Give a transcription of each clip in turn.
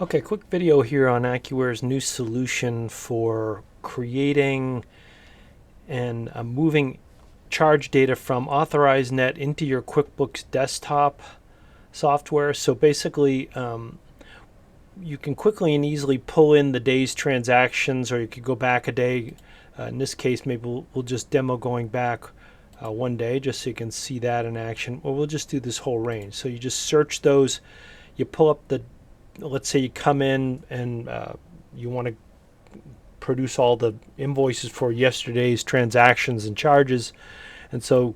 Okay, quick video here on Accuware's new solution for creating and moving charge data from AuthorizeNet into your QuickBooks desktop software. So basically, you can quickly and easily pull in the day's transactions, or you could go back a day. In this case, maybe we'll just demo going back one day just so you can see that in action. Or we'll just do this whole range. So you just search those, you pull up let's say you come in and you want to produce all the invoices for yesterday's transactions and charges. And so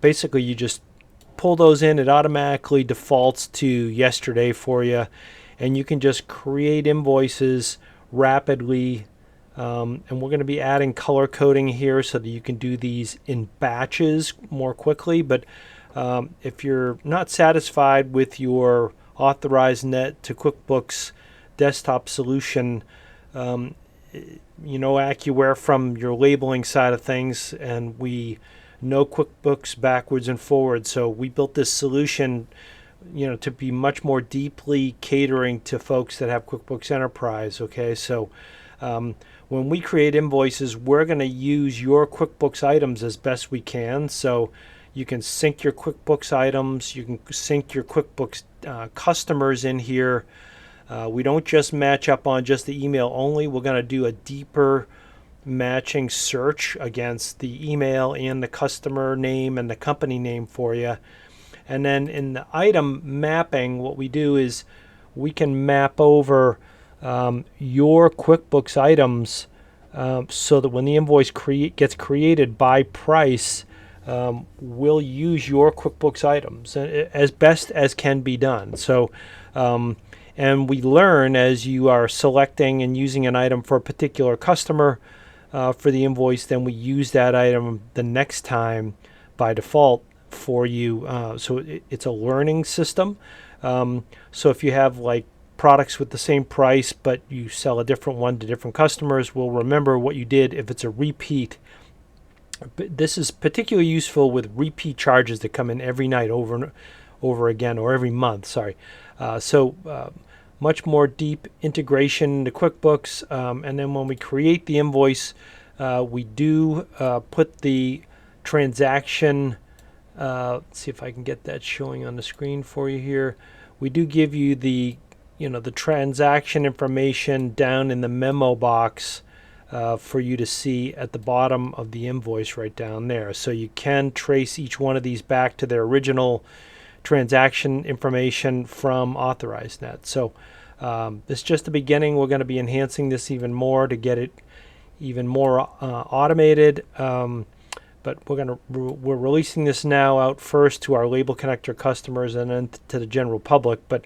basically you just pull those in, it automatically defaults to yesterday for you, and you can just create invoices rapidly. And we're going to be adding color coding here so that you can do these in batches more quickly. But if you're not satisfied with your AuthorizeNet to QuickBooks desktop solution, you know Accuware from your labeling side of things, and we know QuickBooks backwards and forwards. So we built this solution, to be much more deeply catering to folks that have QuickBooks Enterprise. Okay, so when we create invoices, we're going to use your QuickBooks items as best we can. So you can sync your QuickBooks items, you can sync your QuickBooks customers in here. We don't just match up on just the email only. We're going to do a deeper matching search against the email and the customer name and the company name for you. And then in the item mapping, what we do is we can map over your QuickBooks items so that when the invoice gets created by price, we'll use your QuickBooks items as best as can be done. So, and we learn as you are selecting and using an item for a particular customer for the invoice, then we use that item the next time by default for you. So it's a learning system. So if you have like products with the same price, but you sell a different one to different customers, we'll remember what you did if it's a repeat. This is particularly useful with repeat charges that come in every night over and over again, or every month, sorry. Much more deep integration into QuickBooks. And then when we create the invoice, we do put the transaction, let's see if I can get that showing on the screen for you here. We do give you the transaction information down in the memo box for you to see at the bottom of the invoice right down there. So you can trace each one of these back to their original transaction information from AuthorizeNet. So this is just the beginning. We're going to be enhancing this even more to get it even more automated. But we're releasing this now out first to our Label Connector customers and then to the general public. But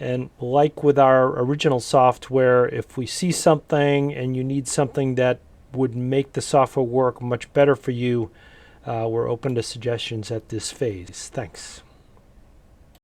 and like with our original software, if we see something and you need something that would make the software work much better for you, we're open to suggestions at this phase. Thanks.